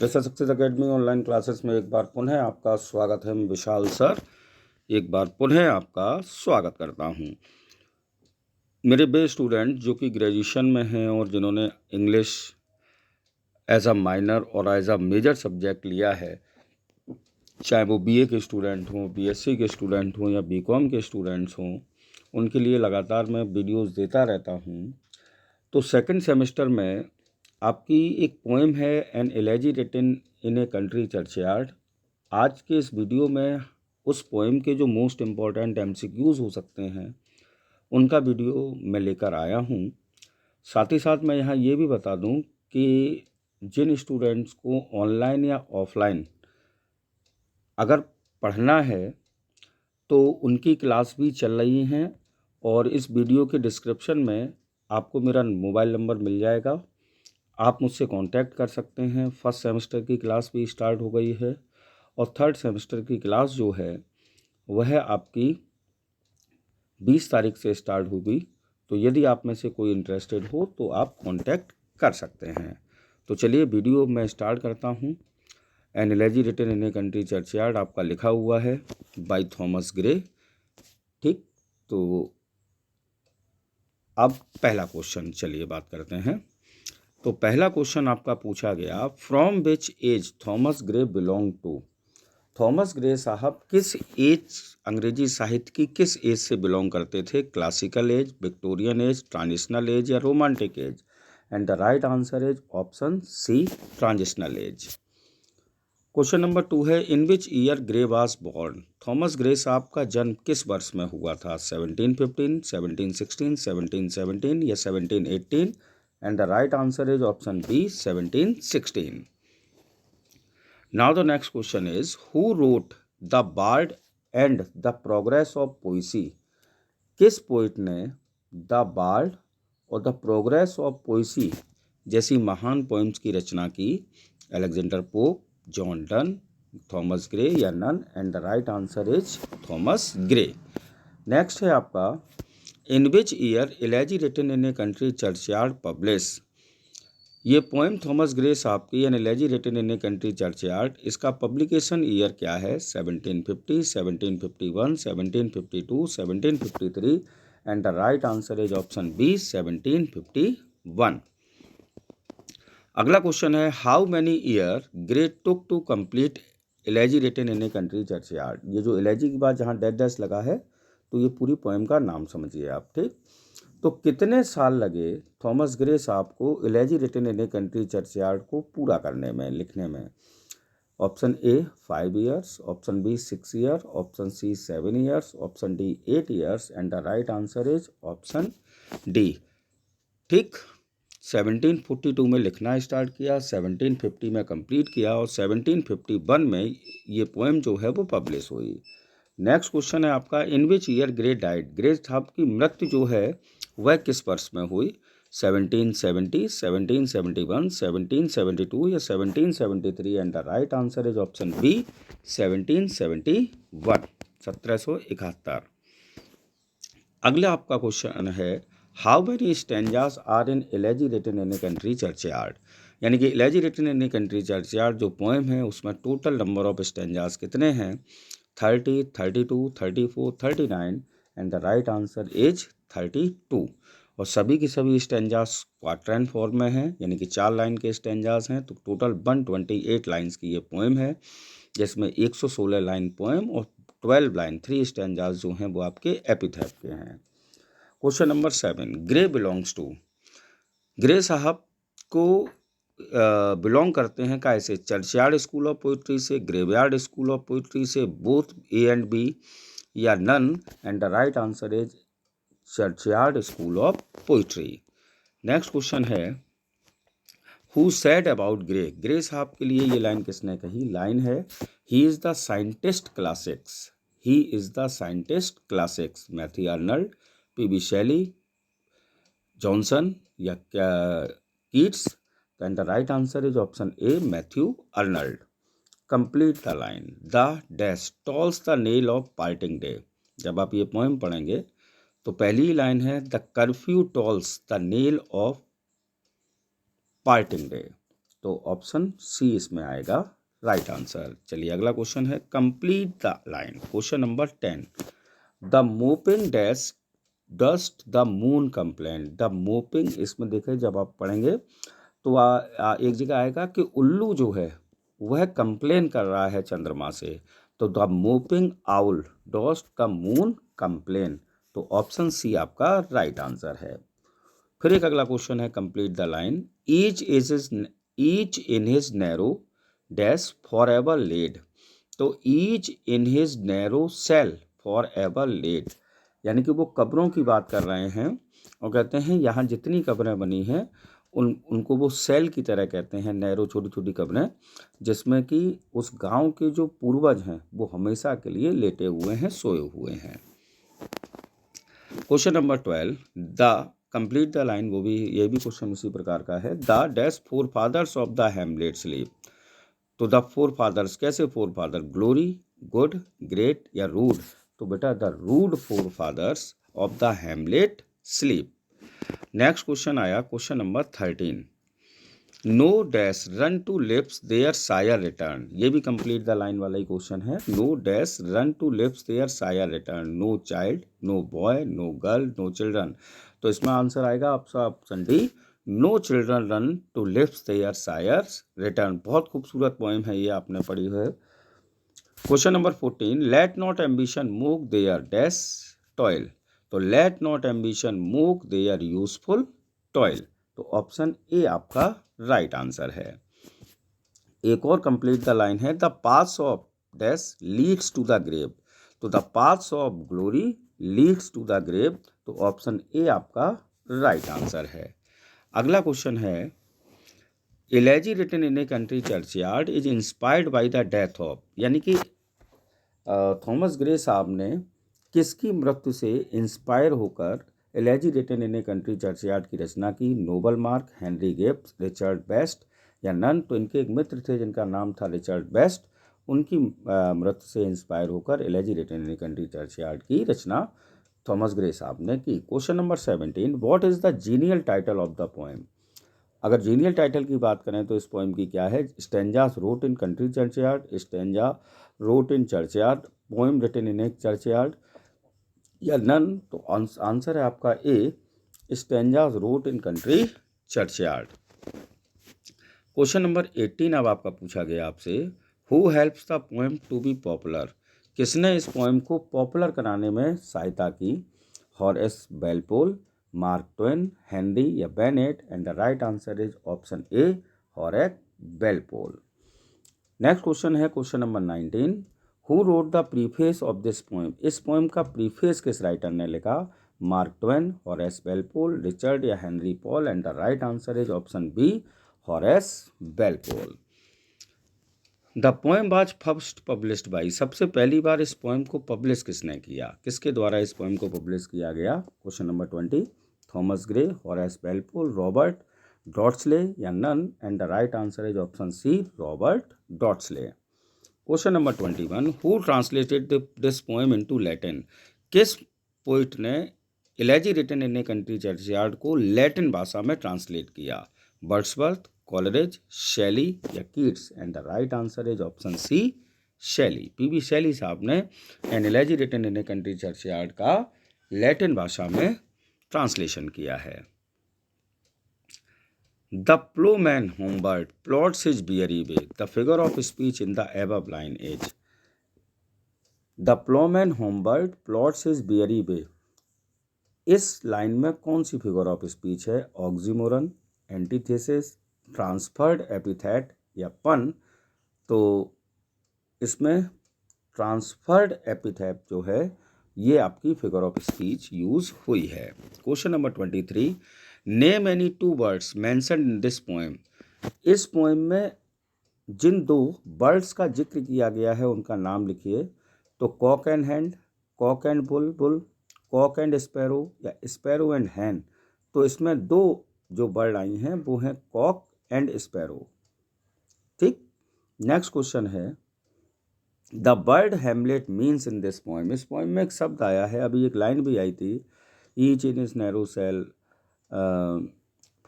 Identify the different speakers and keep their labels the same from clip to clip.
Speaker 1: जैसा success academy online classes में एक बार पुनः आपका स्वागत है। मैं विशाल सर एक बार पुनः आपका स्वागत करता हूं। मेरे बे स्टूडेंट जो कि ग्रेजुएशन में हैं और जिन्होंने इंग्लिश एज अ माइनर और एज अ मेजर सब्जेक्ट लिया है, चाहे वो बीए के स्टूडेंट हों, बीएससी के स्टूडेंट हों या बीकॉम के स्टूडेंट्स हों, उनके लिए लगातार मैं वीडियोज़ देता रहता हूँ। तो सेकंड सेमेस्टर में आपकी एक पोएम है an elegy written in a country churchyard. आज के इस वीडियो में उस पोएम के जो मोस्ट इम्पॉर्टेंट एमसीक्यूज़ हो सकते हैं उनका वीडियो मैं लेकर आया हूँ। साथ ही साथ मैं यहाँ ये भी बता दूँ कि जिन स्टूडेंट्स को ऑनलाइन या ऑफलाइन अगर पढ़ना है तो उनकी क्लास भी चल रही हैं और इस वीडियो के डिस्क्रिप्शन में आपको मेरा मोबाइल नंबर मिल जाएगा। आप मुझसे कांटेक्ट कर सकते हैं। फर्स्ट सेमेस्टर की क्लास भी स्टार्ट हो गई है और थर्ड सेमेस्टर की क्लास जो है वह आपकी 20 तारीख से स्टार्ट होगी। तो यदि आप में से कोई इंटरेस्टेड हो तो आप कांटेक्ट कर सकते हैं। तो चलिए वीडियो मैं स्टार्ट करता हूं। An elegy written in a country churchyard आपका लिखा हुआ है बाय थॉमस ग्रे। ठीक, तो अब पहला क्वेश्चन चलिए बात करते हैं। तो पहला क्वेश्चन आपका पूछा गया, from which age Thomas Gray belong to. Thomas Gray साहब किस एज, अंग्रेजी साहित्य की किस एज से बिलोंग करते थे? Classical age, Victorian age, transitional age या romantic age? And the right answer is option C, transitional age. Question number 2 है, in which year Gray was born. Thomas Gray साहब का जन्म किस वर्ष में हुआ था? 1715, 1716, 1717 या 1718? And the right answer is option B, 1716। Now the next question is, who wrote The Bard and the Progress of Poesy? किस पोइट ने द बार्ड और द प्रोग्रेस ऑफ पोइसी जैसी महान पोइम्स की रचना की? Alexander Pope, John Donne, Thomas Gray या none? And the right answer is Thomas Gray. Next है आपका, in which year elegy written in a country churchyard publish. ये पोएम थॉमस ग्रे साहब की an elegy written in a country churchyard, इसका publication year क्या है? 1750, 1751, 1752, 1753? And the right answer is option B, 1751। अगला question है, how many year Gray took to complete elegy written in a country churchyard. ये जो elegy के बाद जहाँ डैश डैश लगा है तो ये पूरी पोएम का नाम समझिए आप। ठीक, तो कितने साल लगे थॉमस ग्रे साहब को elegy written in a country churchyard को पूरा करने में, लिखने में? Option A 5 years, option B 6 year, option C 7 years, option D 8 years? And the right answer is option D. ठीक, 1742 में लिखना स्टार्ट किया, 1750 में कंप्लीट किया और 1751 में ये पोएम जो है वो पब्लिश हुई। नेक्स्ट क्वेश्चन है आपका, in which year Gray died. Gray साहब की मृत्यु जो है वह किस वर्ष में हुई? 1770, 1771, 1772 या 1773? And the right answer is option B, 1771, 1771। अगला आपका क्वेश्चन है, how many stanzas are in elegy written in a country churchyard. यानी कि elegy written in a country churchyard जो पोएम है उसमें टोटल नंबर ऑफ स्टैंजास कितने हैं? 30, 32, 34, 39? And the right answer is 32। और सभी की सभी स्टैंजास क्वाट्रेन फॉर्म में हैं, यानी कि 4 लाइन के स्टैंजास हैं। तो टोटल 128 लाइन्स की ये पोएम है, जिसमें 116 लाइन पोएम और 12 लाइन 3 स्टैंजास जो हैं वो आपके एपिथैफ के हैं। Question number 7, Gray belongs to. Gray साहब को बिलोंग करते हैं कैसे? चर्चयार्ड स्कूल ऑफ पोइट्री से, ग्रेवयार्ड स्कूल ऑफ पोइट्री से, बोथ ए एंड बी या none? And the right answer is churchyard school of poetry. Next question है, who said about Gray. Gray साहब के लिए ये लाइन किसने कही? लाइन है, he is the scientist classics. He is the scientist classics. Matthew Arnold, P B. Shelley, Johnson या Keats? Then the right answer is option A, Matthew Arnold. Complete the line. The dash tolls the nail of parting day. जब आप ये poem पढ़ेंगे तो पहली line है, the curfew tolls the knell of parting day. तो option C इसमें आएगा राइट आंसर। चलिए अगला क्वेश्चन है complete the line. Question number 10, the moping dash dust the moon complain. The moping, इसमें देखिए जब आप पढ़ेंगे तो एक जगह आएगा कि उल्लू जो है वह कंप्लेन कर रहा है चंद्रमा से, तो the moping owl dust the moon complain, तो ऑप्शन सी आपका राइट आंसर है। फिर एक अगला क्वेश्चन है complete the line. Each in his narrow dash for ever laid, तो each in his narrow cell for ever laid, यानी कि वो कब्रों की बात कर रहे हैं और कहते हैं यहाँ जितनी कब्रें बनी हैं उनको वो सेल की तरह कहते हैं, नैरो छोटी छोटी कब्रें, जिसमें कि उस गांव के जो पूर्वज हैं वो हमेशा के लिए लेटे हुए हैं, सोए हुए हैं। Question number 12, the complete the line, वो भी ये भी क्वेश्चन उसी प्रकार का है। The dash four fathers of the hamlet sleep, तो द फोर फादर्स, कैसे forefather, glory, good, great या रूड, तो बेटा the rude four fathers of the hamlet sleep. Next question आया question number 13, no dash run to lips their sire return, ये भी complete the line वाला ही question है। No dash run to lips their sire return, no child, no boy, no girl, no children, तो इसमें answer आएगा आपका option D, no children run to lips their sires return. बहुत खूबसूरत poem है ये, आपने पढ़ी है। Question number 14, let not ambition move their dash toil, तो let not ambition move their useful toil, तो ऑप्शन ए आपका राइट आंसर है। एक और कंप्लीट द लाइन है, the paths of dash leads to the grave, तो the paths of glory leads to the grave, तो option A आपका right answer है। अगला क्वेश्चन है, elegy written in a country churchyard is inspired by the death of, यानी कि Thomas Gray साहब ने किसकी मृत्यु से इंस्पायर होकर elegy written in a country churchyard की रचना की, Noble Mark, Henry Gibbs, Richard Best या नन, तो इनके एक मित्र थे जिनका नाम था रिचर्ड बेस्ट, उनकी मृत्यु से इंस्पायर होकर elegy written in a country churchyard की रचना थॉमस ग्रे साहब ने की। Question number 17, what is the genial title of the poem, अगर जीनियल टाइटल की बात करें तो इस पोएम की क्या है, stanzas wrote in country churchyard, stanza wrote in churchyard, poem written in a churchyard या नन, तो आंसर है आपका A, stanzas wrote in country churchyard. Question number 18 अब आपका पूछा गया आपसे, who helps the poem to be popular, किसने इस पोएम को पॉपुलर कराने में सहायता की, Horace Walpole, Mark Twain, Henry या Bennett, and the right answer is option A, Horace Walpole. Next question है question number 19, who wrote the preface of this poem, इस पोएम का प्रीफेस किस राइटर ने लिखा, Mark Twain, Horace Walpole, Richard या Henry Paul, and the right answer is option B, Horace Walpole. The poem was first published by, सबसे पहली बार इस पोएम को पब्लिश किसने किया, किसके द्वारा इस पोएम को पब्लिश किया गया, question number 20, Thomas Gray, Horace Walpole, Robert Dodsley या none, and the right answer is option C, Robert Dodsley. Question number 21, who translated this poem into Latin, किस पोइट ने elegy written in a country churchyard को Latin भाषा में translate किया, Wordsworth, Coleridge, Shelley या Keats, and the right answer is option C, Shelley. PB Shelley साहब ने an elegy written in a country churchyard का लैटिन भाषा में ट्रांसलेशन किया है। The ploughman homeward plods his weary way, the figure of speech in the above line is, the ploughman homeward plods his weary way, इस line में कौन सी figure of speech है, ऑक्सीमोरन, एंटीथेसिस, ट्रांसफर्ड एपिथेट या pun, तो इसमें transferred epithet जो है ये आपकी फिगर ऑफ स्पीच यूज हुई है। Question number 23, name any two words mentioned in this poem, इस पोएम में जिन दो बर्ड्स का जिक्र किया गया है उनका नाम लिखिए, तो cock and hand, cock and bull bull, cock and sparrow या स्पैरो एंड हैन, तो इसमें दो जो बर्ड आई हैं वो हैं कॉक एंड स्पैरो। ठीक, नेक्स्ट क्वेश्चन है, the bird Hamlet means in this poem, इस पोएम में एक शब्द आया है, अभी एक लाइन भी आई थी, each in is narrow cell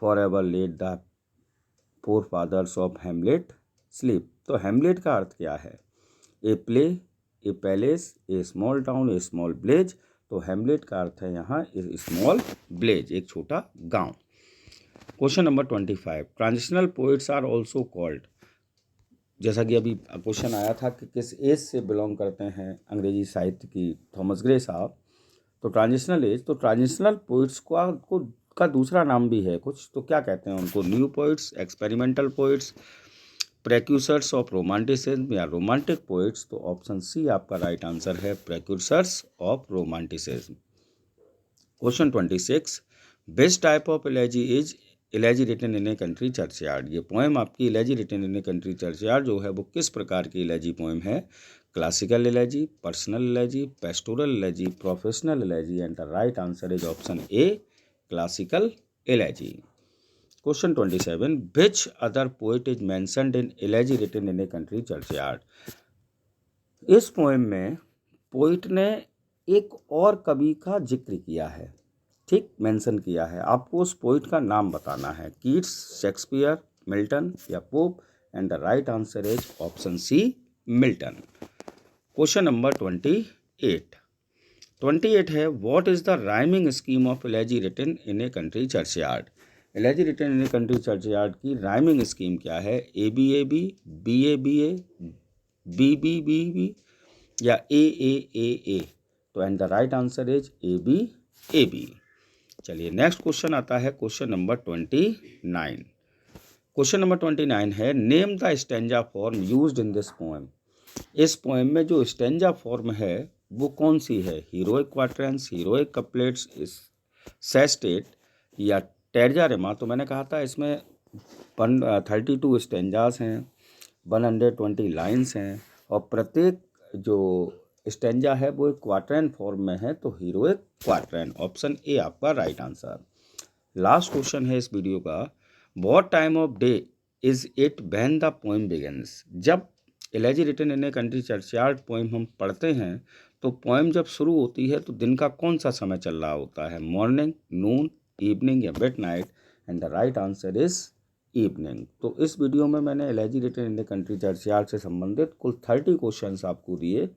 Speaker 1: for ever let the four fathers of hamlet sleep. तो हेमलेट का अर्थ क्या है? A play, a palace, a small town, a small village. तो हेमलेट का अर्थ है यहाँ ए स्मॉल विलेज, एक छोटा गांव। Question number 25, transitional poets are also called. जैसा कि अभी क्वेश्चन आया था कि किस एज से बिलोंग करते हैं अंग्रेजी साहित्य की थॉमस ग्रे साहब। तो ट्रांजिशनल एज, तो ट्रांजिशनल पोइट्स का दूसरा नाम भी है कुछ, तो क्या कहते हैं उनको? New poets, experimental poets, precursors of romanticism या रोमांटिक पोइट्स। तो ऑप्शन सी आपका राइट आंसर है, precursors of romanticism. Question 26, best type of elegy is elegy written in a country churchyard. ये पोएम आपकी elegy written in a country churchyard जो है वो किस प्रकार की एलेजी पोएम है? Classical elegy, personal elegy, pastoral elegy, professional elegy. And the right answer is option A, classical elegy. Question 27, which other poet is mentioned in elegy written in a country churchyard. इस poem में poet ने एक और कवि का जिक्र किया है, ठीक, मेंशन किया है। आपको उस पोइट का नाम बताना है, कीट्स, शेक्सपियर, मिल्टन या Pope. And the right answer is option C, Milton. Question number 28 है, what is the rhyming scheme of elegy written in a country churchyard. Elegy written in a country churchyard की rhyming scheme क्या है? A B A B, B A B A, B B B B या A. तो and the right answer is A B. चलिए next question आता है, question number 29। Question number 29 है, name the stanza form used in this poem. इस poem में जो stanza form है वो कौन सी है? हीरोइक क्वाट्रेंस, हीरोइक कपलेट्स, सेस्टेट या टेरजा रिमा। तो मैंने कहा था इसमें 32 स्टेंजास हैं, 120 लाइन्स हैं और प्रत्येक जो स्टेंजा है वो एक क्वाट्रेन फॉर्म में है, तो हीरोइक क्वाट्रेन, ऑप्शन ए आपका राइट आंसर। लास्ट क्वेश्चन है इस वीडियो का, what time of day is it when the poem begins. जब elegy written in a country churchyard poem हम पढ़ते हैं तो पोएम जब शुरू होती है तो दिन का कौन सा समय चल रहा होता है? मॉर्निंग, नून, इवनिंग या midnight. And the right answer is evening. तो इस वीडियो में मैंने elegy written in a country churchyard से संबंधित कुल 30 क्वेश्चंस आपको दिए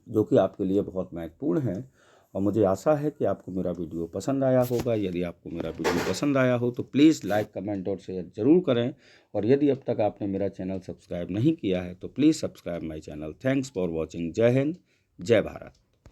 Speaker 1: जो कि आपके लिए बहुत महत्वपूर्ण है और मुझे आशा है कि आपको मेरा वीडियो पसंद आया होगा। यदि आपको मेरा वीडियो पसंद आया हो तो प्लीज़ लाइक, कमेंट और शेयर ज़रूर करें और यदि अब तक आपने मेरा चैनल सब्सक्राइब नहीं किया है तो please subscribe my channel. Thanks for watching. जय हिंद, जय भारत।